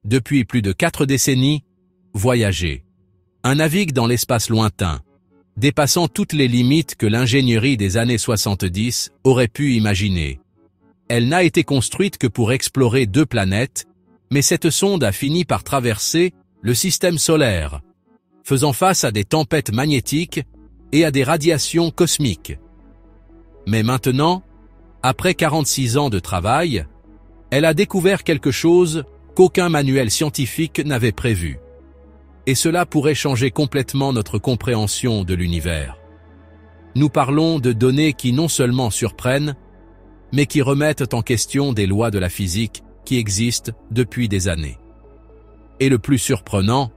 depuis plus de 4 décennies, Voyager. Un navigue dans l'espace lointain, dépassant toutes les limites que l'ingénierie des années 70 aurait pu imaginer. Elle n'a été construite que pour explorer 2 planètes, mais cette sonde a fini par traverser le système solaire, faisant face à des tempêtes magnétiques et à des radiations cosmiques. Mais maintenant, après 46 ans de travail, elle a découvert quelque chose qu'aucun manuel scientifique n'avait prévu. Et cela pourrait changer complètement notre compréhension de l'univers. Nous parlons de données qui non seulement surprennent, mais qui remettent en question des lois de la physique qui existent depuis des années. Et le plus surprenant,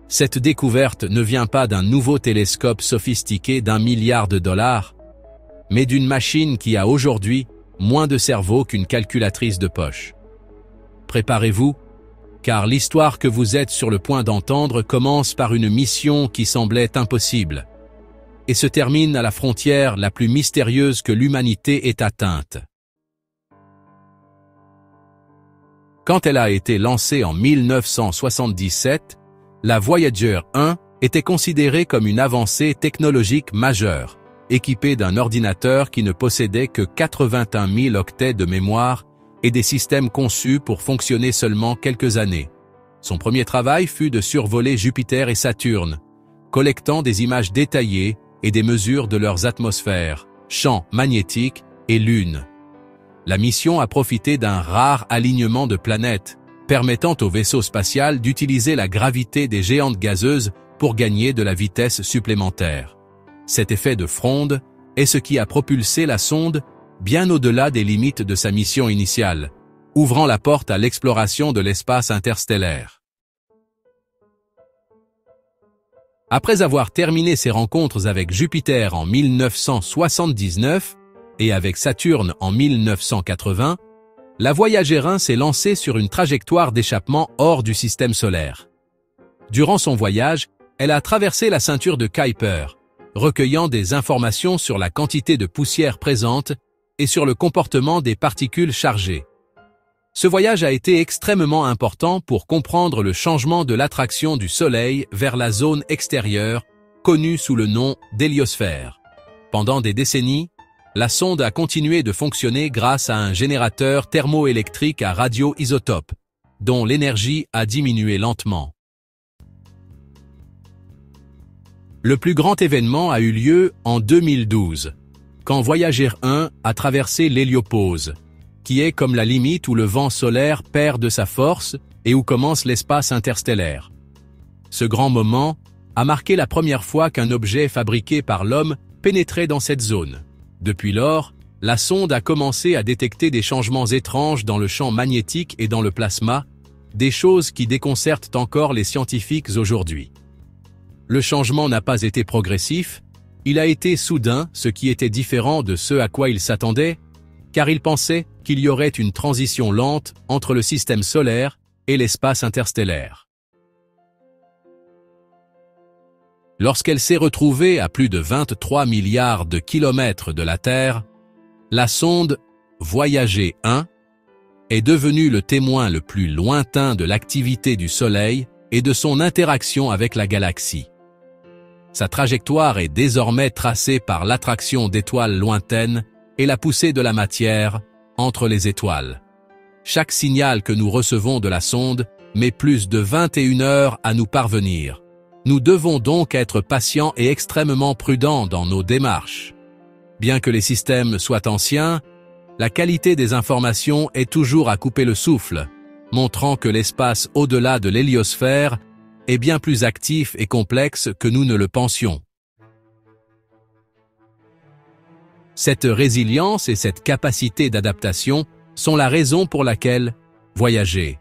cette découverte ne vient pas d'un nouveau télescope sophistiqué d'1 milliard de dollars, mais d'une machine qui a aujourd'hui moins de cerveau qu'une calculatrice de poche. Préparez-vous, car l'histoire que vous êtes sur le point d'entendre commence par une mission qui semblait impossible, et se termine à la frontière la plus mystérieuse que l'humanité ait atteinte. Quand elle a été lancée en 1977, la Voyager 1 était considérée comme une avancée technologique majeure, équipée d'un ordinateur qui ne possédait que 81 000 octets de mémoire et des systèmes conçus pour fonctionner seulement quelques années. Son premier travail fut de survoler Jupiter et Saturne, collectant des images détaillées et des mesures de leurs atmosphères, champs magnétiques et lunes. La mission a profité d'un rare alignement de planètes, permettant au vaisseau spatial d'utiliser la gravité des géantes gazeuses pour gagner de la vitesse supplémentaire. Cet effet de fronde est ce qui a propulsé la sonde bien au-delà des limites de sa mission initiale, ouvrant la porte à l'exploration de l'espace interstellaire. Après avoir terminé ses rencontres avec Jupiter en 1979 et avec Saturne en 1980, la Voyager 1 s'est lancée sur une trajectoire d'échappement hors du système solaire. Durant son voyage, elle a traversé la ceinture de Kuiper, recueillant des informations sur la quantité de poussière présente et sur le comportement des particules chargées. Ce voyage a été extrêmement important pour comprendre le changement de l'attraction du Soleil vers la zone extérieure, connue sous le nom d'héliosphère. Pendant des décennies, la sonde a continué de fonctionner grâce à un générateur thermoélectrique à radioisotope, dont l'énergie a diminué lentement. Le plus grand événement a eu lieu en 2012, quand Voyager 1 a traversé l'héliopause, qui est comme la limite où le vent solaire perd de sa force et où commence l'espace interstellaire. Ce grand moment a marqué la première fois qu'un objet fabriqué par l'homme pénétrait dans cette zone. Depuis lors, la sonde a commencé à détecter des changements étranges dans le champ magnétique et dans le plasma, des choses qui déconcertent encore les scientifiques aujourd'hui. Le changement n'a pas été progressif, il a été soudain, ce qui était différent de ce à quoi il s'attendait, car il pensait qu'il y aurait une transition lente entre le système solaire et l'espace interstellaire. Lorsqu'elle s'est retrouvée à plus de 23 milliards de kilomètres de la Terre, la sonde Voyager 1 est devenue le témoin le plus lointain de l'activité du Soleil et de son interaction avec la galaxie. Sa trajectoire est désormais tracée par l'attraction d'étoiles lointaines et la poussée de la matière entre les étoiles. Chaque signal que nous recevons de la sonde met plus de 21 heures à nous parvenir. Nous devons donc être patients et extrêmement prudents dans nos démarches. Bien que les systèmes soient anciens, la qualité des informations est toujours à couper le souffle, montrant que l'espace au-delà de l'héliosphère est bien plus actif et complexe que nous ne le pensions. Cette résilience et cette capacité d'adaptation sont la raison pour laquelle Voyager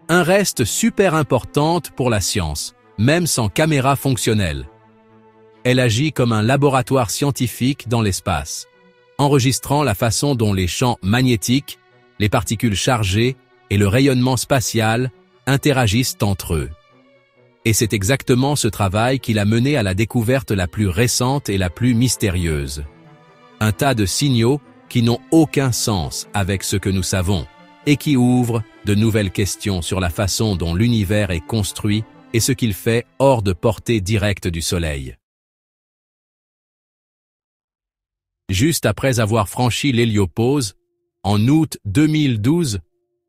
1 reste super importante pour la science, même sans caméra fonctionnelle. Elle agit comme un laboratoire scientifique dans l'espace, enregistrant la façon dont les champs magnétiques, les particules chargées et le rayonnement spatial interagissent entre eux. Et c'est exactement ce travail qui l'a mené à la découverte la plus récente et la plus mystérieuse. Un tas de signaux qui n'ont aucun sens avec ce que nous savons. et qui ouvre de nouvelles questions sur la façon dont l'univers est construit et ce qu'il fait hors de portée directe du Soleil. Juste après avoir franchi l'héliopause, en août 2012,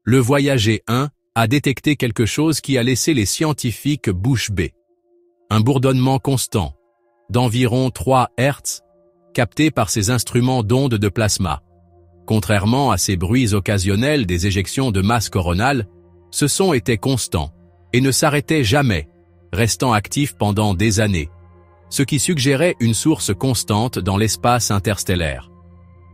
le Voyager 1 a détecté quelque chose qui a laissé les scientifiques bouche bée. Un bourdonnement constant, d'environ 3 Hz, capté par ces instruments d'ondes de plasma. Contrairement à ces bruits occasionnels des éjections de masse coronale, ce son était constant et ne s'arrêtait jamais, restant actif pendant des années, ce qui suggérait une source constante dans l'espace interstellaire.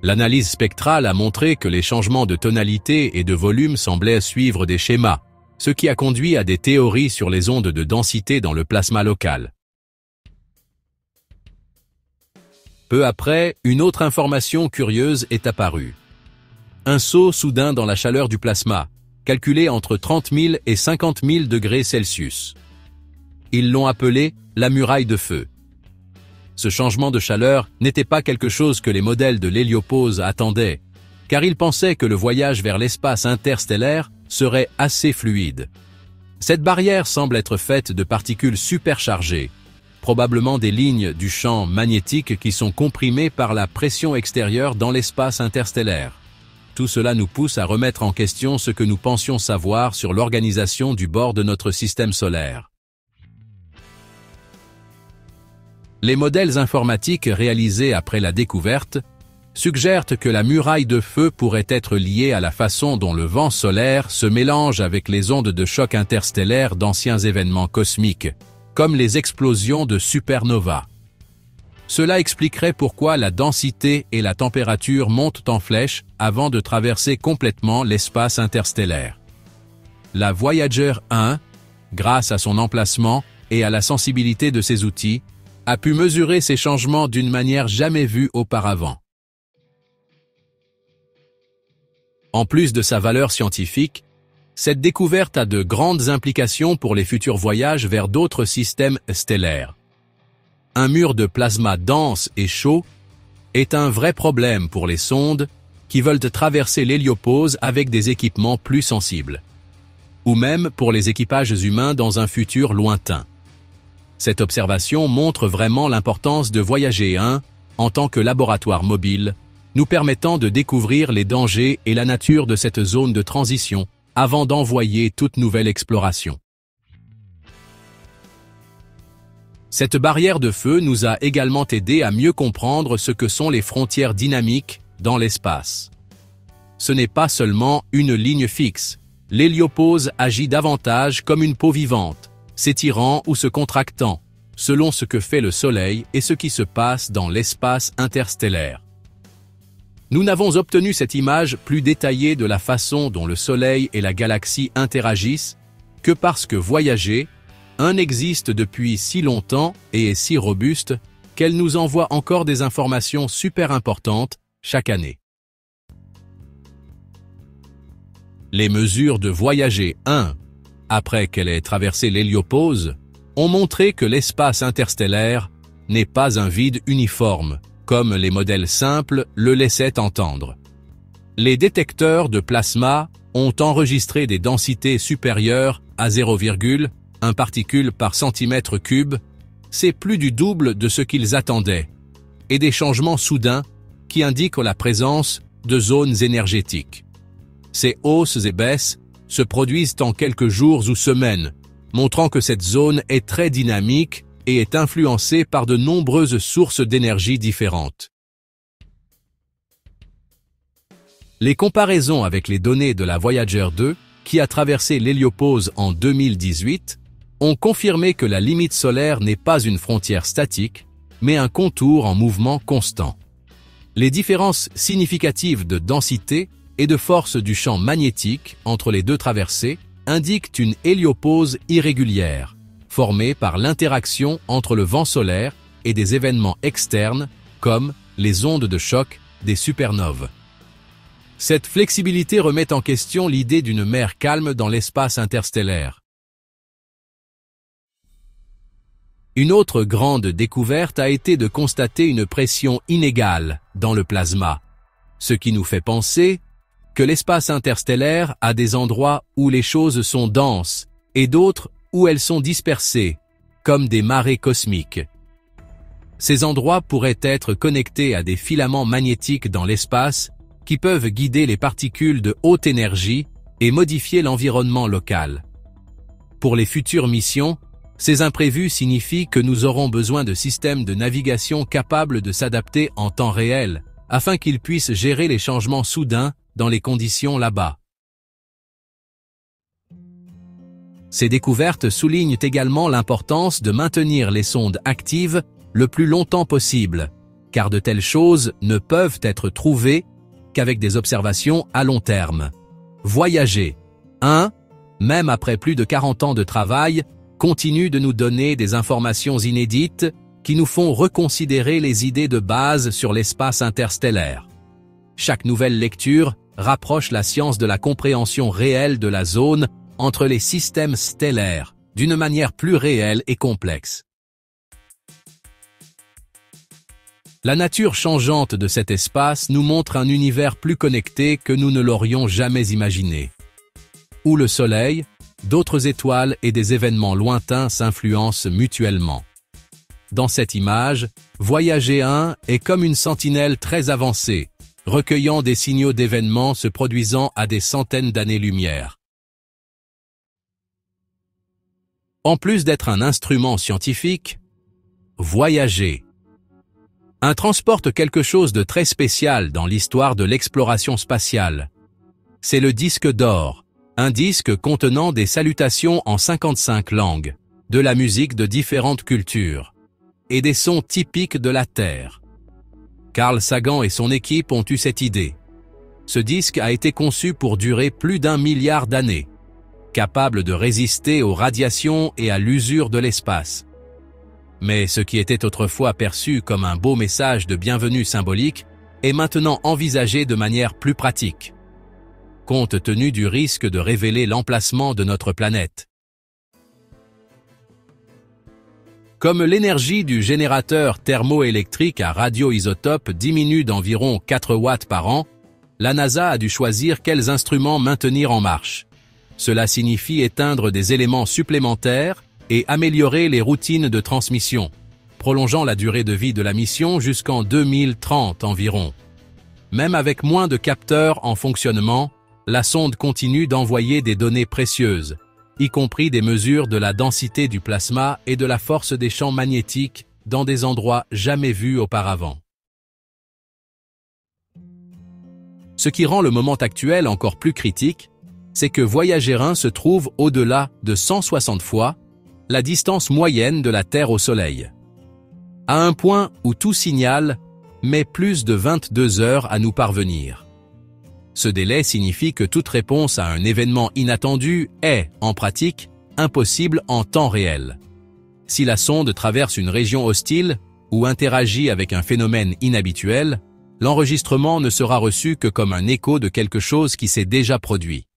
L'analyse spectrale a montré que les changements de tonalité et de volume semblaient suivre des schémas, ce qui a conduit à des théories sur les ondes de densité dans le plasma local. Peu après, une autre information curieuse est apparue. Un saut soudain dans la chaleur du plasma, calculé entre 30 000 et 50 000 degrés Celsius. Ils l'ont appelé la muraille de feu. Ce changement de chaleur n'était pas quelque chose que les modèles de l'héliopause attendaient, car ils pensaient que le voyage vers l'espace interstellaire serait assez fluide. Cette barrière semble être faite de particules superchargées, probablement des lignes du champ magnétique qui sont comprimées par la pression extérieure dans l'espace interstellaire. Tout cela nous pousse à remettre en question ce que nous pensions savoir sur l'organisation du bord de notre système solaire. Les modèles informatiques réalisés après la découverte suggèrent que la muraille de feu pourrait être liée à la façon dont le vent solaire se mélange avec les ondes de choc interstellaires d'anciens événements cosmiques, comme les explosions de supernovas. Cela expliquerait pourquoi la densité et la température montent en flèche avant de traverser complètement l'espace interstellaire. La Voyager 1, grâce à son emplacement et à la sensibilité de ses outils, a pu mesurer ces changements d'une manière jamais vue auparavant. En plus de sa valeur scientifique, cette découverte a de grandes implications pour les futurs voyages vers d'autres systèmes stellaires. Un mur de plasma dense et chaud est un vrai problème pour les sondes qui veulent traverser l'héliopause avec des équipements plus sensibles, ou même pour les équipages humains dans un futur lointain. Cette observation montre vraiment l'importance de Voyager 1 en tant que laboratoire mobile, nous permettant de découvrir les dangers et la nature de cette zone de transition avant d'envoyer toute nouvelle exploration. Cette barrière de feu nous a également aidé à mieux comprendre ce que sont les frontières dynamiques dans l'espace. Ce n'est pas seulement une ligne fixe. L'héliopause agit davantage comme une peau vivante, s'étirant ou se contractant, selon ce que fait le Soleil et ce qui se passe dans l'espace interstellaire. Nous n'avons obtenu cette image plus détaillée de la façon dont le Soleil et la galaxie interagissent que parce que Voyager 1 existe depuis si longtemps et est si robuste qu'elle nous envoie encore des informations super importantes chaque année. Les mesures de Voyager 1, après qu'elle ait traversé l'héliopause, ont montré que l'espace interstellaire n'est pas un vide uniforme, comme les modèles simples le laissaient entendre. Les détecteurs de plasma ont enregistré des densités supérieures à 0,1 particules par centimètre cube, c'est plus du double de ce qu'ils attendaient, et des changements soudains qui indiquent la présence de zones énergétiques. Ces hausses et baisses se produisent en quelques jours ou semaines, montrant que cette zone est très dynamique et est influencée par de nombreuses sources d'énergie différentes. Les comparaisons avec les données de la Voyager 2, qui a traversé l'héliopause en 2018, ont confirmé que la limite solaire n'est pas une frontière statique, mais un contour en mouvement constant. Les différences significatives de densité et de force du champ magnétique entre les deux traversées indiquent une héliopause irrégulière, formée par l'interaction entre le vent solaire et des événements externes comme les ondes de choc des supernoves. Cette flexibilité remet en question l'idée d'une mer calme dans l'espace interstellaire. Une autre grande découverte a été de constater une pression inégale dans le plasma, ce qui nous fait penser que l'espace interstellaire a des endroits où les choses sont denses et d'autres où elles sont dispersées, comme des marées cosmiques. Ces endroits pourraient être connectés à des filaments magnétiques dans l'espace qui peuvent guider les particules de haute énergie et modifier l'environnement local. Pour les futures missions, ces imprévus signifient que nous aurons besoin de systèmes de navigation capables de s'adapter en temps réel, afin qu'ils puissent gérer les changements soudains dans les conditions là-bas. Ces découvertes soulignent également l'importance de maintenir les sondes actives le plus longtemps possible, car de telles choses ne peuvent être trouvées qu'avec des observations à long terme. Voyager 1, même après plus de 40 ans de travail, continue de nous donner des informations inédites qui nous font reconsidérer les idées de base sur l'espace interstellaire. Chaque nouvelle lecture rapproche la science de la compréhension réelle de la zone entre les systèmes stellaires, d'une manière plus réelle et complexe. La nature changeante de cet espace nous montre un univers plus connecté que nous ne l'aurions jamais imaginé, où le Soleil, d'autres étoiles et des événements lointains s'influencent mutuellement. Dans cette image, Voyager 1 est comme une sentinelle très avancée, recueillant des signaux d'événements se produisant à des centaines d'années-lumière. En plus d'être un instrument scientifique, Voyager 1 transporte quelque chose de très spécial dans l'histoire de l'exploration spatiale. C'est le disque d'or, un disque contenant des salutations en 55 langues, de la musique de différentes cultures, et des sons typiques de la Terre. Carl Sagan et son équipe ont eu cette idée. Ce disque a été conçu pour durer plus d'1 milliard d'années, capable de résister aux radiations et à l'usure de l'espace. Mais ce qui était autrefois perçu comme un beau message de bienvenue symbolique est maintenant envisagé de manière plus pratique, compte tenu du risque de révéler l'emplacement de notre planète. Comme l'énergie du générateur thermoélectrique à radioisotope diminue d'environ 4 watts par an, la NASA a dû choisir quels instruments maintenir en marche. Cela signifie éteindre des éléments supplémentaires et améliorer les routines de transmission, prolongeant la durée de vie de la mission jusqu'en 2030 environ. Même avec moins de capteurs en fonctionnement, la sonde continue d'envoyer des données précieuses, y compris des mesures de la densité du plasma et de la force des champs magnétiques dans des endroits jamais vus auparavant. Ce qui rend le moment actuel encore plus critique, c'est que Voyager 1 se trouve au-delà de 160 fois la distance moyenne de la Terre au Soleil, à un point où tout signal met plus de 22 heures à nous parvenir. Ce délai signifie que toute réponse à un événement inattendu est, en pratique, impossible en temps réel. Si la sonde traverse une région hostile ou interagit avec un phénomène inhabituel, l'enregistrement ne sera reçu que comme un écho de quelque chose qui s'est déjà produit.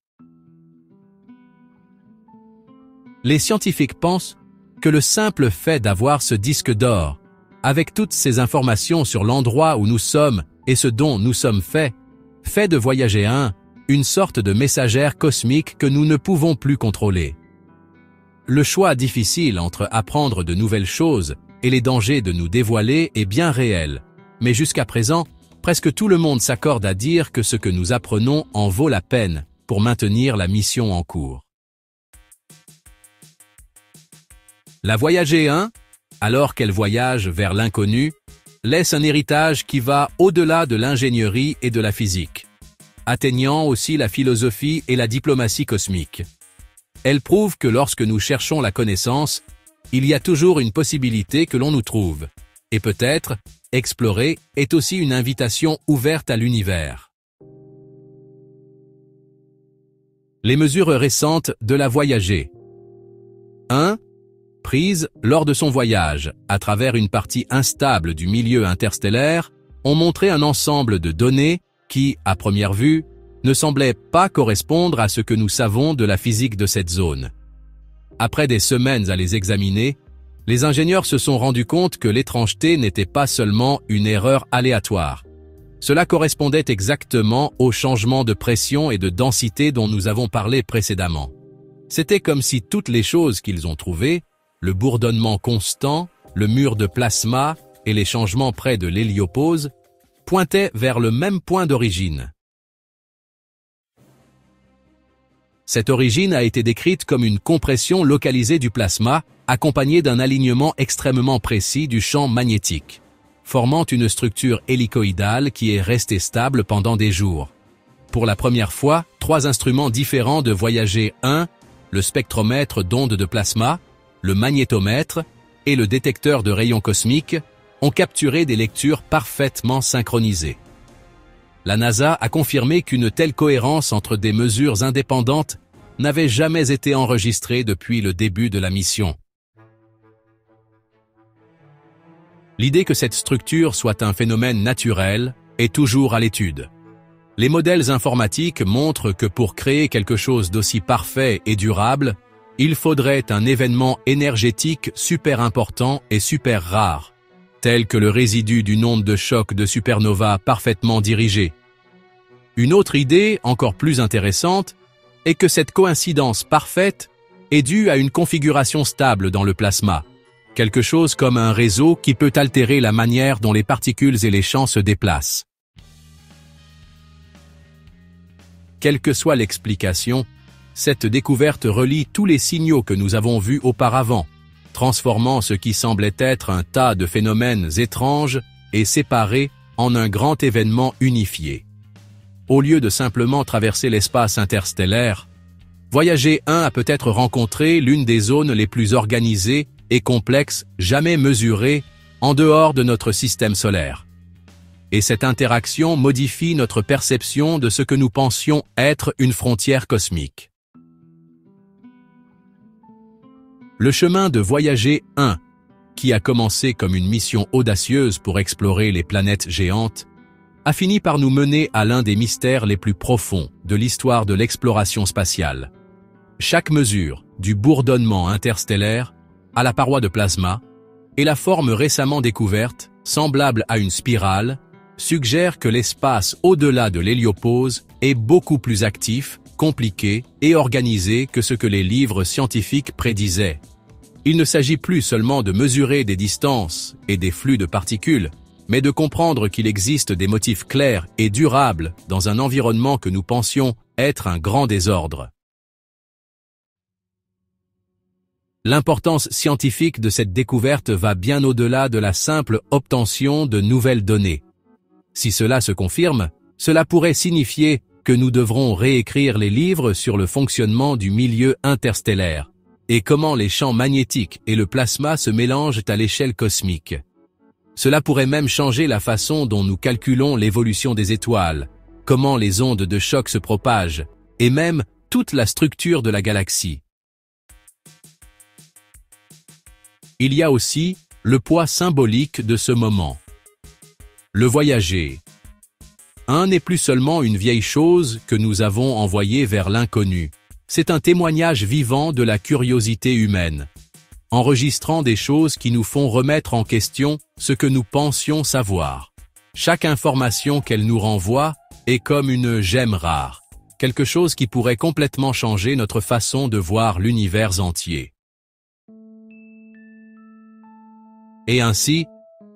Les scientifiques pensent que le simple fait d'avoir ce disque d'or, avec toutes ces informations sur l'endroit où nous sommes et ce dont nous sommes faits, fait de Voyager 1 une sorte de messagère cosmique que nous ne pouvons plus contrôler. Le choix difficile entre apprendre de nouvelles choses et les dangers de nous dévoiler est bien réel, mais jusqu'à présent, presque tout le monde s'accorde à dire que ce que nous apprenons en vaut la peine pour maintenir la mission en cours. La Voyager 1, alors qu'elle voyage vers l'inconnu, laisse un héritage qui va au-delà de l'ingénierie et de la physique, atteignant aussi la philosophie et la diplomatie cosmique. Elle prouve que lorsque nous cherchons la connaissance, il y a toujours une possibilité que l'on nous trouve, et peut-être, explorer est aussi une invitation ouverte à l'univers. Les mesures récentes de la Voyager 1. Prises lors de son voyage, à travers une partie instable du milieu interstellaire, ont montré un ensemble de données qui, à première vue, ne semblaient pas correspondre à ce que nous savons de la physique de cette zone. Après des semaines à les examiner, les ingénieurs se sont rendus compte que l'étrangeté n'était pas seulement une erreur aléatoire. Cela correspondait exactement au changement de pression et de densité dont nous avons parlé précédemment. C'était comme si toutes les choses qu'ils ont trouvées, le bourdonnement constant, le mur de plasma et les changements près de l'héliopause, pointaient vers le même point d'origine. Cette origine a été décrite comme une compression localisée du plasma, accompagnée d'un alignement extrêmement précis du champ magnétique, formant une structure hélicoïdale qui est restée stable pendant des jours. Pour la première fois, 3 instruments différents de Voyager 1, le spectromètre d'ondes de plasma, le magnétomètre et le détecteur de rayons cosmiques, ont capturé des lectures parfaitement synchronisées. La NASA a confirmé qu'une telle cohérence entre des mesures indépendantes n'avait jamais été enregistrée depuis le début de la mission. L'idée que cette structure soit un phénomène naturel est toujours à l'étude. Les modèles informatiques montrent que pour créer quelque chose d'aussi parfait et durable, il faudrait un événement énergétique super important et super rare, tel que le résidu d'une onde de choc de supernova parfaitement dirigée. Une autre idée, encore plus intéressante, est que cette coïncidence parfaite est due à une configuration stable dans le plasma, quelque chose comme un réseau qui peut altérer la manière dont les particules et les champs se déplacent. Quelle que soit l'explication, cette découverte relie tous les signaux que nous avons vus auparavant, transformant ce qui semblait être un tas de phénomènes étranges et séparés en un grand événement unifié. Au lieu de simplement traverser l'espace interstellaire, Voyager 1 a peut-être rencontré l'une des zones les plus organisées et complexes jamais mesurées en dehors de notre système solaire. Et cette interaction modifie notre perception de ce que nous pensions être une frontière cosmique. Le chemin de Voyager 1, qui a commencé comme une mission audacieuse pour explorer les planètes géantes, a fini par nous mener à l'un des mystères les plus profonds de l'histoire de l'exploration spatiale. Chaque mesure, du bourdonnement interstellaire à la paroi de plasma, et la forme récemment découverte, semblable à une spirale, suggère que l'espace au-delà de l'héliopause est beaucoup plus actif, compliqué et organisé que ce que les livres scientifiques prédisaient. Il ne s'agit plus seulement de mesurer des distances et des flux de particules, mais de comprendre qu'il existe des motifs clairs et durables dans un environnement que nous pensions être un grand désordre. L'importance scientifique de cette découverte va bien au-delà de la simple obtention de nouvelles données. Si cela se confirme, cela pourrait signifier que nous devrons réécrire les livres sur le fonctionnement du milieu interstellaire et comment les champs magnétiques et le plasma se mélangent à l'échelle cosmique. Cela pourrait même changer la façon dont nous calculons l'évolution des étoiles, comment les ondes de choc se propagent, et même toute la structure de la galaxie. Il y a aussi le poids symbolique de ce moment. Le Voyager 1 n'est plus seulement une vieille chose que nous avons envoyée vers l'inconnu. C'est un témoignage vivant de la curiosité humaine, enregistrant des choses qui nous font remettre en question ce que nous pensions savoir. Chaque information qu'elle nous renvoie est comme une gemme rare, quelque chose qui pourrait complètement changer notre façon de voir l'univers entier. Et ainsi,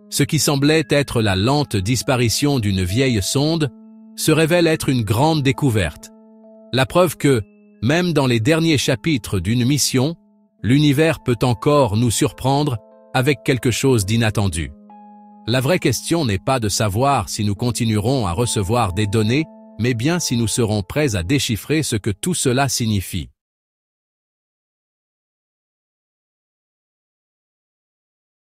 ce qui semblait être la lente disparition d'une vieille sonde se révèle être une grande découverte. La preuve que, même dans les derniers chapitres d'une mission, l'univers peut encore nous surprendre avec quelque chose d'inattendu. La vraie question n'est pas de savoir si nous continuerons à recevoir des données, mais bien si nous serons prêts à déchiffrer ce que tout cela signifie.